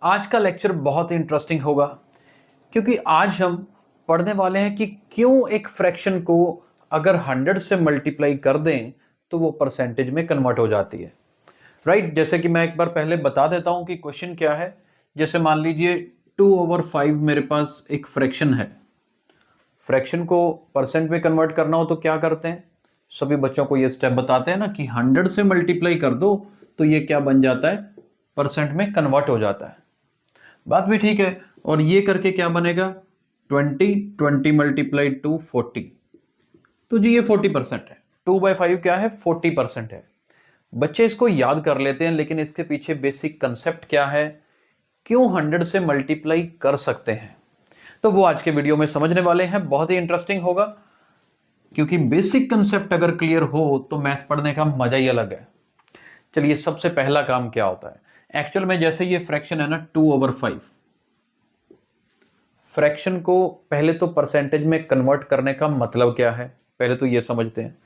आज का लेक्चर बहुत ही इंटरेस्टिंग होगा क्योंकि आज हम पढ़ने वाले हैं कि क्यों एक फ्रैक्शन को अगर 100 से मल्टीप्लाई कर दें तो वो परसेंटेज में कन्वर्ट हो जाती है। राइट, जैसे कि मैं एक बार पहले बता देता हूं कि क्वेश्चन क्या है। जैसे मान लीजिए 2/5 मेरे पास एक फ्रैक्शन है। फ्रैक्शन को परसेंट में कन्वर्ट करना हो तो क्या करते हैं, सभी बच्चों को ये स्टेप बताते हैं ना कि 100 से मल्टीप्लाई कर दो तो ये क्या बन जाता है, परसेंट में कन्वर्ट हो जाता है। बात भी ठीक है। और ये करके क्या बनेगा, 20 मल्टीप्लाई टू 40, तो जी ये 40% है। 2/5 क्या है, 40% है। बच्चे इसको याद कर लेते हैं, लेकिन इसके पीछे बेसिक कंसेप्ट क्या है, क्यों 100 से मल्टीप्लाई कर सकते हैं, तो वो आज के वीडियो में समझने वाले हैं। बहुत ही इंटरेस्टिंग होगा क्योंकि बेसिक कंसेप्ट अगर क्लियर हो तो मैथ पढ़ने का मजा ही अलग है। चलिए, सबसे पहला काम क्या होता है, एक्चुअल में जैसे ये फ्रैक्शन है ना 2/5, फ्रैक्शन को पहले तो परसेंटेज में कन्वर्ट करने का मतलब क्या है, पहले तो ये समझते हैं,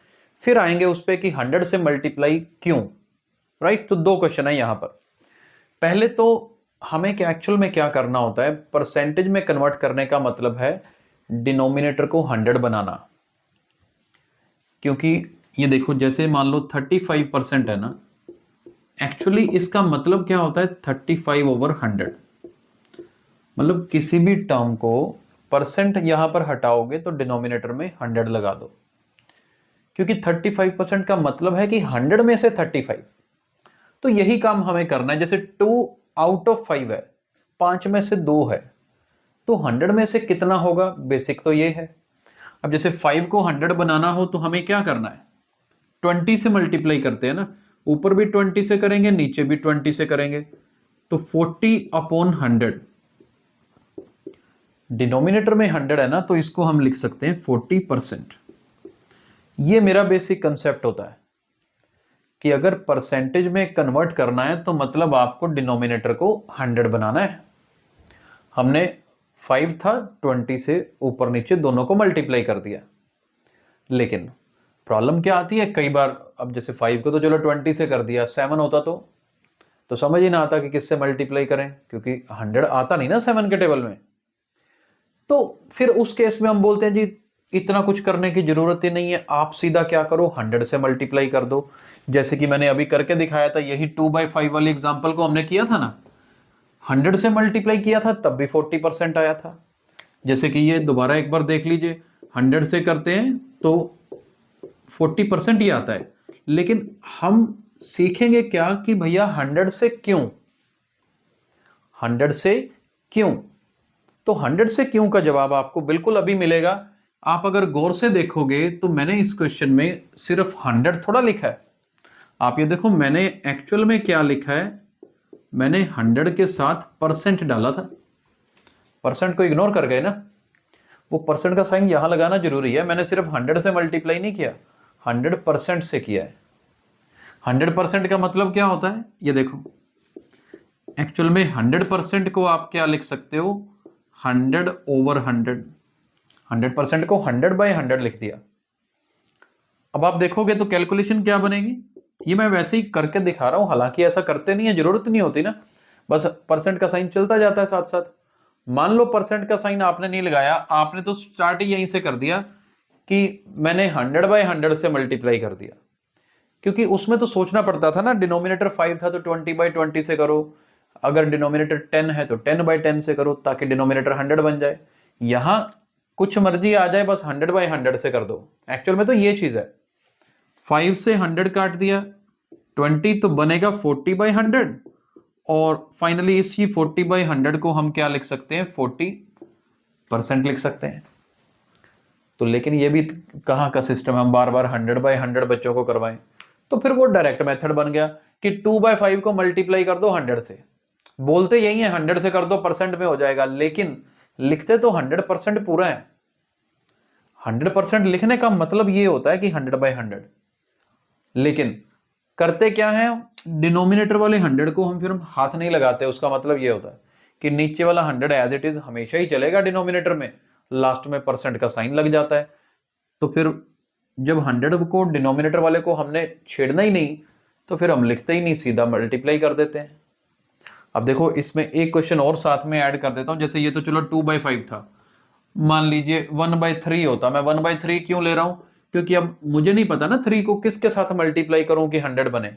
फिर आएंगे उस पे कि 100 से मल्टीप्लाई क्यों। राइट, तो दो क्वेश्चन है यहां पर। पहले तो हमें क्या एक्चुअल में क्या करना होता है, परसेंटेज में कन्वर्ट करने का मतलब है डिनोमिनेटर को 100 बनाना। क्योंकि ये देखो, जैसे मान लो 35% है ना, एक्चुअली इसका मतलब क्या होता है 35/100। मतलब किसी भी टर्म को परसेंट यहां पर हटाओगे तो डिनोमिनेटर में 100 लगा दो, क्योंकि 35% का मतलब है कि 100 में से 35। तो यही काम हमें करना है। जैसे 2/5 है, 5 में से 2 है, तो 100 में से कितना होगा, बेसिक तो ये है। अब जैसे 5 को 100 बनाना हो तो हमें क्या करना है, 20 से मल्टीप्लाई करते हैं ना, ऊपर भी 20 से करेंगे, नीचे भी 20 से करेंगे, तो 40/100। डिनोमिनेटर में 100 है ना, तो इसको हम लिख सकते हैं 40%। ये मेरा बेसिक कंसेप्ट होता है कि अगर परसेंटेज में कन्वर्ट करना है तो मतलब आपको डिनोमिनेटर को 100 बनाना है। हमने 5 था, 20 से ऊपर नीचे दोनों को मल्टीप्लाई कर दिया, लेकिन प्रॉब्लम क्या आती है कई बार। अब जैसे 5 को तो चलो 20 से कर दिया, 7 होता तो समझ ही ना आता कि किससे मल्टीप्लाई करें, क्योंकि 100 आता नहीं ना 7 के टेबल में। तो फिर उस केस में हम बोलते हैं जी इतना कुछ करने की जरूरत ही नहीं है, आप सीधा क्या करो, 100 से मल्टीप्लाई कर दो। जैसे कि मैंने अभी करके दिखाया था, यही 2/5 वाली एग्जांपल को हमने किया था ना, 100 से मल्टीप्लाई किया था तब भी 40% आया था। जैसे कि ये दोबारा एक बार देख लीजिए, 100 से करते हैं तो 40% ही आता है। लेकिन हम सीखेंगे क्या कि भैया 100 से क्यों, 100 से क्यों। तो 100 से क्यों का जवाब आपको बिल्कुल अभी मिलेगा। आप अगर गौर से देखोगे तो मैंने इस क्वेश्चन में सिर्फ 100 थोड़ा लिखा है। आप ये देखो, मैंने एक्चुअल में क्या लिखा है, मैंने 100 के साथ परसेंट डाला था। परसेंट को इग्नोर कर गए ना, वो परसेंट का साइन यहां लगाना जरूरी है। मैंने सिर्फ 100 से मल्टीप्लाई नहीं किया, 100% से किया है। 100% का मतलब क्या होता है, ये देखो, एक्चुअल में 100% को आप क्या लिख सकते हो, 100/100। 100% को 100/100 लिख दिया। अब आप देखोगे तो कैलकुलेशन क्या बनेगी, ये मैं वैसे ही करके दिखा रहा हूं, हालांकि ऐसा करते नहीं है, जरूरत नहीं होती ना, बस परसेंट का साइन चलता जाता है साथ साथ। मान लो परसेंट का साइन आपने नहीं लगाया, आपने तो स्टार्ट ही यहीं से कर दिया कि मैंने 100/100 से मल्टीप्लाई कर दिया, क्योंकि उसमें तो सोचना पड़ता था ना, डिनोमिनेटर 5 था तो 20/20 से करो, अगर डिनोमिनेटर 10 है तो 10/10 से करो ताकि डिनोमिनेटर 100 बन जाए। यहां कुछ मर्जी आ जाए, बस 100/100 से कर दो। एक्चुअल में तो ये चीज है, 5 से 100 काट दिया, 20 तो बनेगा 40/100, और फाइनली इसी 40/100 को हम क्या लिख सकते हैं, 40% लिख सकते हैं। तो लेकिन ये भी कहाँ का सिस्टम, हम बार बार 100/100 बच्चों को करवाएं, तो फिर वो डायरेक्ट मेथड बन गया कि 2/5 को मल्टीप्लाई कर दो 100 से। बोलते यही है 100 से कर दो परसेंट में हो जाएगा, लेकिन लिखते तो 100% पूरा है। 100% लिखने का मतलब ये होता है कि 100/100, लेकिन करते क्या है, डिनोमिनेटर वाले 100 को हम फिर हाथ नहीं लगाते। उसका मतलब ये होता है कि नीचे वाला 100 एज इट इज हमेशा ही चलेगा डिनोमिनेटर में, लास्ट में परसेंट का साइन लग जाता है। तो फिर जब 100 को डिनोमिनेटर वाले को हमने छेड़ना ही नहीं, तो फिर हम लिखते ही नहीं, सीधा मल्टीप्लाई कर देते हैं। अब देखो इसमें एक क्वेश्चन और साथ में ऐड कर देता हूं, जैसे ये तो चलो 2/5 था, मान लीजिए 1/3 होता। मैं 1/3 क्यों ले रहा हूं? क्योंकि अब मुझे नहीं पता ना 3 को किसके साथ मल्टीप्लाई करूं कि 100 बने।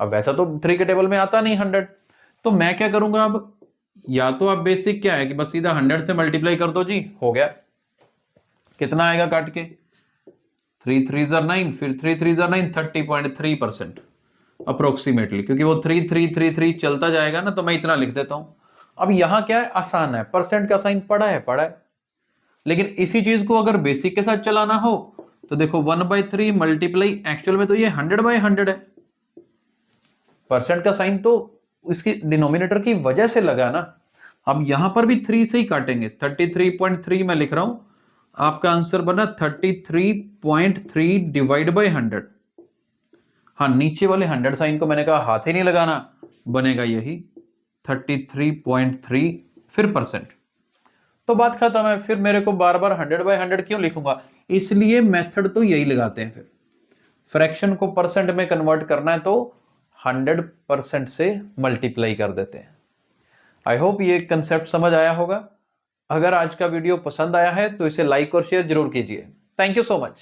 अब वैसा तो 3 के टेबल में आता नहीं 100, तो मैं क्या करूंगा अब, या तो आप बेसिक क्या है कि बस सीधा 100 से मल्टीप्लाई कर दो जी, हो गया। कितना आएगा काट के? 3 3 9, फिर 3 3 9, 30.3% अप्रोक्सीमेटली, क्योंकि वो 3 3 3 3 चलता जाएगा ना, तो मैं इतना लिख देता हूं। अब यहां क्या है, आसान है, परसेंट का साइन पड़ा है। लेकिन इसी चीज को अगर बेसिक के साथ चलाना हो तो देखो 1/3 मल्टीप्लाई, एक्चुअल में तो ये 100/100 है, परसेंट का साइन तो इसकी डिनोमिनेटर की वजह से लगा ना। अब यहां पर भी 3 से ही काटेंगे, 33.3 मैं लिख रहा हूं, आपका आंसर बना 33.3 डिवाइड बाय 100। हाँ, नीचे वाले 100 साइन को मैंने कहा हाथ ही नहीं लगाना, बनेगा यही 33.3 फिर परसेंट, तो बात खत्म है। फिर मेरे को बार बार 100/100 क्यों लिखूंगा? इसलिए मेथड तो यही लगाते हैं। फिर फ्रैक्शन को परसेंट में कन्वर्ट करना है तो 100% से मल्टीप्लाई कर देते हैं। आई होप ये कंसेप्ट समझ आया होगा। अगर आज का वीडियो पसंद आया है तो इसे लाइक और शेयर जरूर कीजिए। Thank you so much.